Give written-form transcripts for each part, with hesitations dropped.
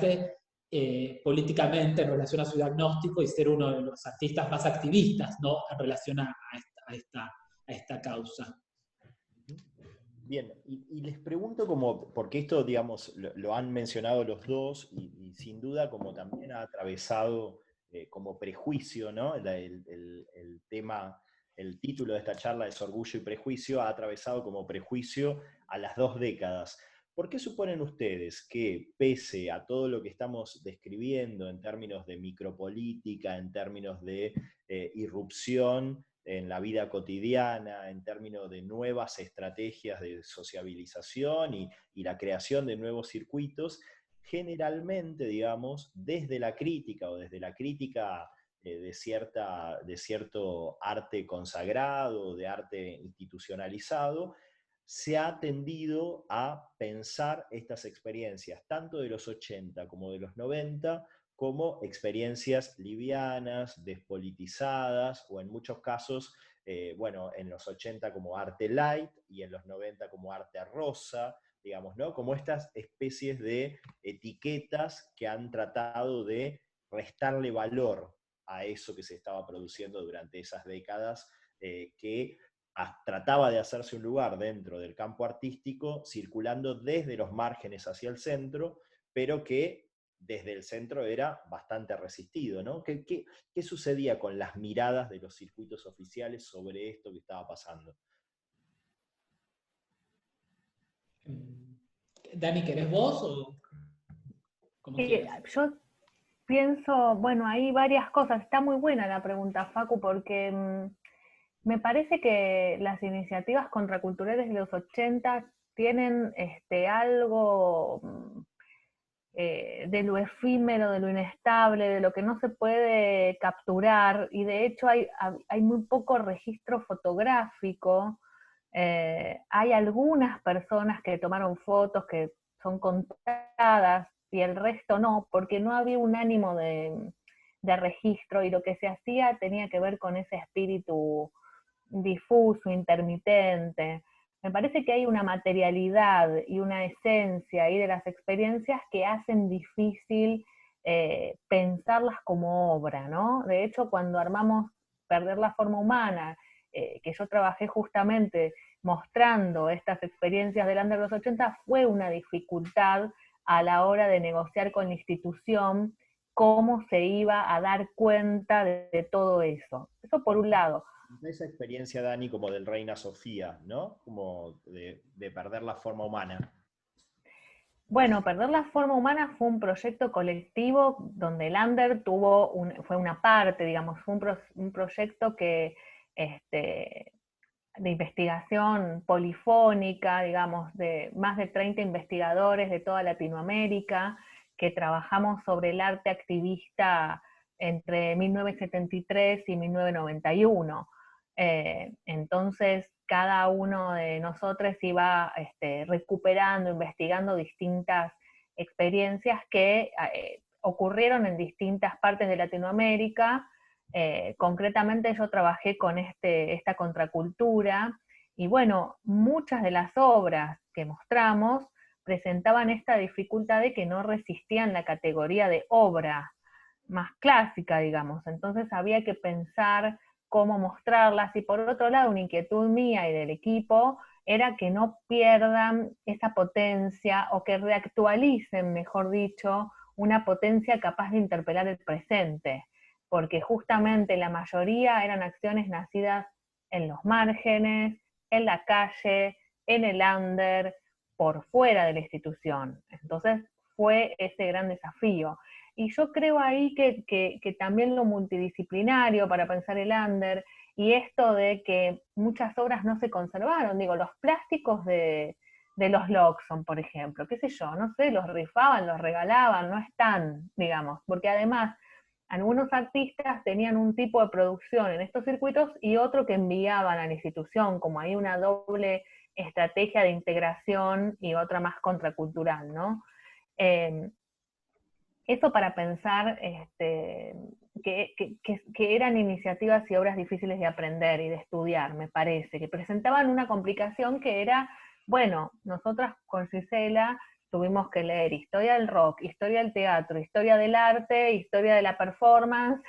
plantearse políticamente en relación a su diagnóstico y ser uno de los artistas más activistas, ¿no?, en relación a esta causa. Bien, y les pregunto como, porque esto, digamos, lo han mencionado los dos, y sin duda como también ha atravesado como prejuicio, ¿no? El tema, el título de esta charla es Orgullo y Prejuicio, ha atravesado como prejuicio a las 2 décadas. ¿Por qué suponen ustedes que, pese a todo lo que estamos describiendo en términos de micropolítica, en términos de irrupción en la vida cotidiana, en términos de nuevas estrategias de sociabilización y la creación de nuevos circuitos, generalmente, digamos, desde la crítica o desde la crítica de cierto arte consagrado, de arte institucionalizado, se ha tendido a pensar estas experiencias, tanto de los 80 como de los 90, como experiencias livianas, despolitizadas, o en muchos casos, bueno, en los 80 como arte light, y en los 90 como arte rosa, digamos, ¿no? Como estas especies de etiquetas que han tratado de restarle valor a eso que se estaba produciendo durante esas décadas, que trataba de hacerse un lugar dentro del campo artístico, circulando desde los márgenes hacia el centro, pero que desde el centro era bastante resistido, ¿no? ¿Qué sucedía con las miradas de los circuitos oficiales sobre esto que estaba pasando? Dani, ¿querés vos o como quieras? Yo pienso, bueno, hay varias cosas. Está muy buena la pregunta, Facu, porque me parece que las iniciativas contraculturales de los 80 tienen algo de lo efímero, de lo inestable, de lo que no se puede capturar, y de hecho hay muy poco registro fotográfico. Hay algunas personas que tomaron fotos que son contadas y el resto no, porque no había un ánimo de registro, y lo que se hacía tenía que ver con ese espíritu difuso, intermitente. Me parece que hay una materialidad y una esencia ahí de las experiencias que hacen difícil pensarlas como obra, ¿no? De hecho, cuando armamos Perder la Forma Humana, que yo trabajé justamente mostrando estas experiencias del Under los 80, fue una dificultad a la hora de negociar con la institución cómo se iba a dar cuenta de todo eso. Eso por un lado. Esa experiencia, Dani, como del Reina Sofía, ¿no? Como de perder la forma humana. Bueno, Perder la Forma Humana fue un proyecto colectivo donde el Under fue una parte, digamos, fue un proyecto que, de investigación polifónica, digamos, de más de 30 investigadores de toda Latinoamérica, que trabajamos sobre el arte activista entre 1973 y 1991. Entonces, cada uno de nosotros iba recuperando, investigando distintas experiencias que ocurrieron en distintas partes de Latinoamérica. Concretamente yo trabajé con esta contracultura, y bueno, muchas de las obras que mostramos presentaban esta dificultad de que no resistían la categoría de obra más clásica, digamos. Entonces había que pensar cómo mostrarlas, y por otro lado, una inquietud mía y del equipo era que no pierdan esa potencia, o que reactualicen, mejor dicho, una potencia capaz de interpelar el presente, porque justamente la mayoría eran acciones nacidas en los márgenes, en la calle, en el under, por fuera de la institución. Entonces fue ese gran desafío. Y yo creo ahí que también lo multidisciplinario para pensar el under, y esto de que muchas obras no se conservaron, digo, los plásticos de los Loxon, por ejemplo, qué sé yo, no sé, los rifaban, los regalaban, no están, digamos, porque además algunos artistas tenían un tipo de producción en estos circuitos y otro que enviaban a la institución, como hay una doble estrategia de integración y otra más contracultural, ¿no? Eso para pensar que eran iniciativas y obras difíciles de aprender y de estudiar, me parece, que presentaban una complicación que era, bueno, nosotras con Gisela tuvimos que leer historia del rock, historia del teatro, historia del arte, historia de la performance,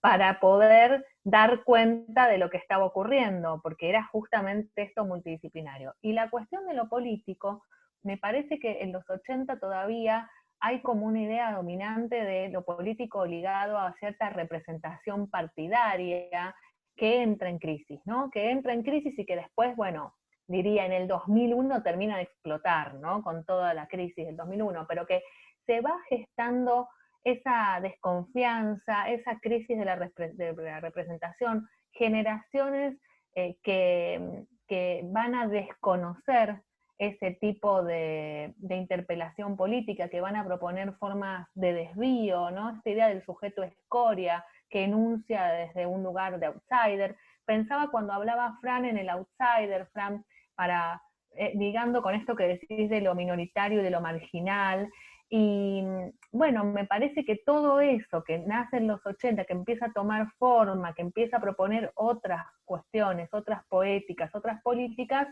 para poder dar cuenta de lo que estaba ocurriendo, porque era justamente esto multidisciplinario. Y la cuestión de lo político, me parece que en los 80 todavía hay como una idea dominante de lo político ligado a cierta representación partidaria que entra en crisis, ¿no? Que entra en crisis y que después, bueno, diría en el 2001 termina de explotar, ¿no? Con toda la crisis del 2001, pero que se va gestando esa desconfianza, esa crisis de la representación, generaciones que van a desconocer ese tipo de interpelación política, que van a proponer formas de desvío, ¿no? Esta idea del sujeto escoria, que enuncia desde un lugar de outsider. Pensaba cuando hablaba Fran en el outsider, Fran, para ligando con esto que decís de lo minoritario y de lo marginal, y bueno, me parece que todo eso que nace en los 80, que empieza a tomar forma, que empieza a proponer otras cuestiones, otras poéticas, otras políticas,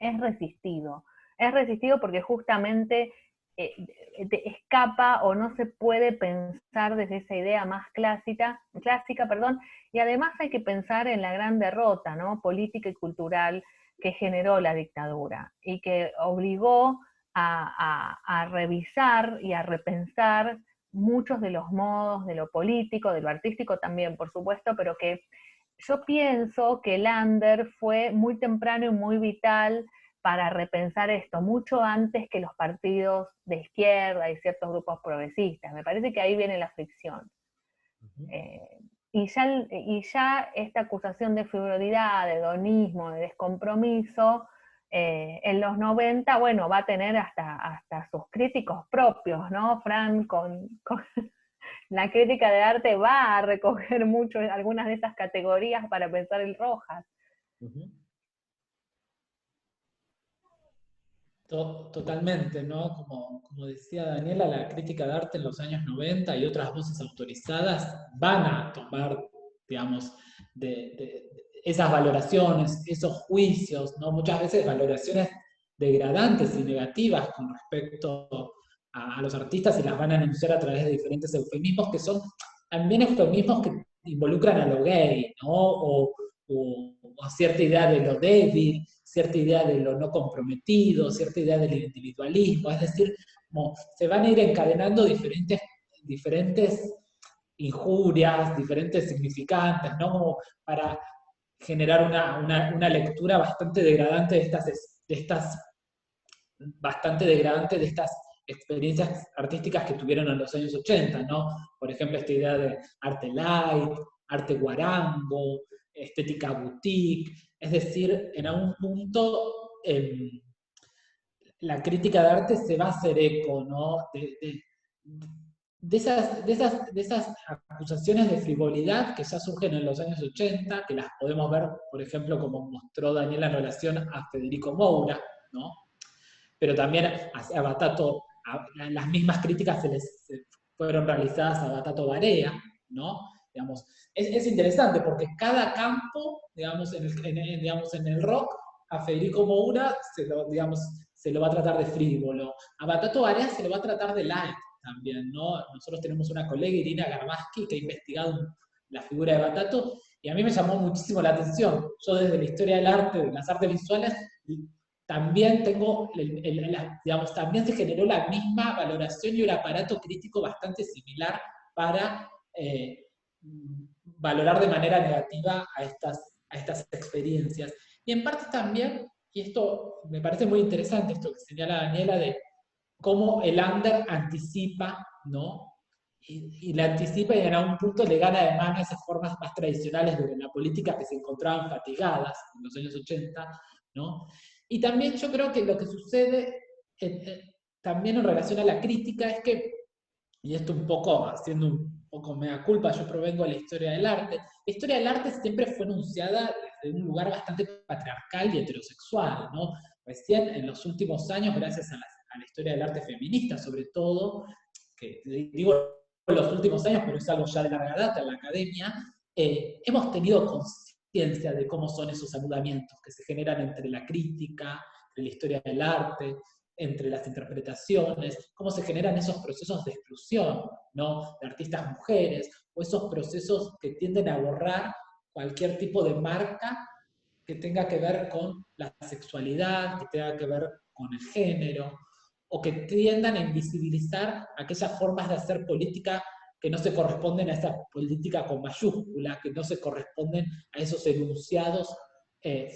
es resistido. Es resistido porque justamente escapa o no se puede pensar desde esa idea más clásica, y además hay que pensar en la gran derrota, ¿no? Política y cultural que generó la dictadura y que obligó a revisar y a repensar muchos de los modos de lo político, de lo artístico también, por supuesto, pero que yo pienso que Lander fue muy temprano y muy vital para repensar esto, mucho antes que los partidos de izquierda y ciertos grupos progresistas. Me parece que ahí viene la fricción. Y ya esta acusación de frivolidad, de hedonismo, de descompromiso, en los 90, bueno, va a tener hasta sus críticos propios, ¿no? Fran con la crítica de arte va a recoger mucho algunas de esas categorías para pensar el Rojas. Totalmente, ¿no? Como decía Daniela, la crítica de arte en los años 90 y otras voces autorizadas van a tomar, digamos, de esas valoraciones, esos juicios, ¿no? Muchas veces valoraciones degradantes y negativas con respecto a los artistas, y las van a anunciar a través de diferentes eufemismos que son también eufemismos que involucran a lo gay, ¿no? O cierta idea de lo débil, cierta idea de lo no comprometido, cierta idea del individualismo, es decir, como se van a ir encadenando diferentes injurias, diferentes significantes, ¿no? Como para generar una lectura bastante degradante bastante degradante de estas experiencias artísticas que tuvieron en los años 80, ¿no? Por ejemplo, esta idea de arte light, arte guarango, estética boutique, es decir, en algún punto la crítica de arte se va a hacer eco, ¿no? De esas acusaciones de frivolidad que ya surgen en los años 80, que las podemos ver, por ejemplo, como mostró Daniela en relación a Federico Moura, ¿no? Pero también a Batato, las mismas críticas se fueron realizadas a Batato Barea, ¿no? Digamos, es interesante porque cada campo, digamos, en el rock, a Federico Moura se lo va a tratar de frívolo, a Batato Barea se lo va a tratar de light también, ¿no? Nosotros tenemos una colega, Irina Garbaski, que ha investigado la figura de Batato, y a mí me llamó muchísimo la atención. Yo desde la historia del arte, de las artes visuales, también tengo, digamos, también se generó la misma valoración y un aparato crítico bastante similar para valorar de manera negativa a estas experiencias. Y en parte también, y esto me parece muy interesante, esto que señala Daniela, de cómo el under anticipa, ¿no? Y la anticipa y en algún punto le gana de mano esas formas más tradicionales de la política que se encontraban fatigadas en los años 80, ¿no? Y también yo creo que lo que sucede también en relación a la crítica es que, y esto un poco haciendo un poco mea culpa, yo provengo de la historia del arte, la historia del arte siempre fue enunciada desde un lugar bastante patriarcal y heterosexual, ¿no? Recién en los últimos años, gracias a la historia del arte feminista sobre todo, que digo en los últimos años, pero es algo ya de larga data en la academia, hemos tenido conciencia de cómo son esos anudamientos que se generan entre la crítica, entre la historia del arte, entre las interpretaciones, cómo se generan esos procesos de exclusión, ¿no? De artistas mujeres, o esos procesos que tienden a borrar cualquier tipo de marca que tenga que ver con la sexualidad, que tenga que ver con el género, o que tiendan a invisibilizar aquellas formas de hacer política que no se corresponden a esa política con mayúscula, que no se corresponden a esos enunciados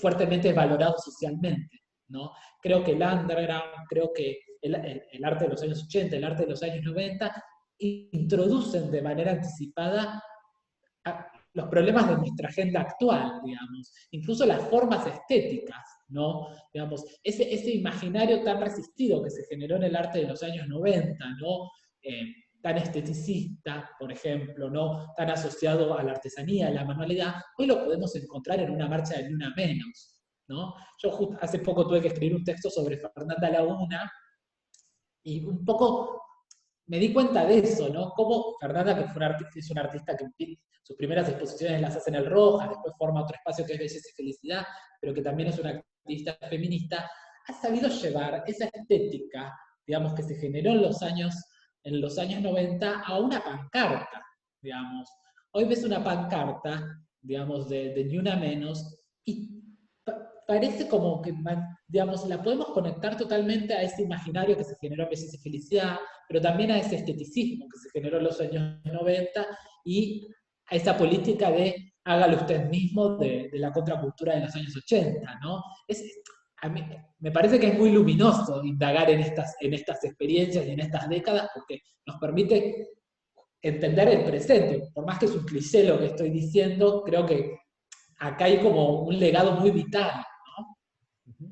fuertemente valorados socialmente, ¿no? Creo que el underground, creo que el arte de los años 80, el arte de los años 90, introducen de manera anticipada los problemas de nuestra agenda actual, digamos, incluso las formas estéticas, ¿no? Digamos, ese imaginario tan resistido que se generó en el arte de los años 90, ¿no? Tan esteticista, por ejemplo, ¿no? Tan asociado a la artesanía, a la manualidad, hoy lo podemos encontrar en una marcha de Ni Una Menos, ¿no? Yo hace poco tuve que escribir un texto sobre Fernanda Laguna y un poco me di cuenta de eso, ¿no? Cómo Fernanda, que es una artista que sus primeras exposiciones las hace en el Rojas, después forma otro espacio que es Belleza y Felicidad, pero que también es una activista feminista, ha sabido llevar esa estética, digamos, que se generó en los años 90 a una pancarta, digamos. Hoy ves una pancarta, digamos, de Ni Una Menos, y parece como que, digamos, la podemos conectar totalmente a ese imaginario que se generó en Belleza y Felicidad, pero también a ese esteticismo que se generó en los años 90 y a esa política de hágalo usted mismo de la contracultura de los años 80, ¿no? A mí, me parece que es muy luminoso indagar en estas experiencias y en estas décadas porque nos permite entender el presente. Por más que es un cliché lo que estoy diciendo, creo que acá hay como un legado muy vital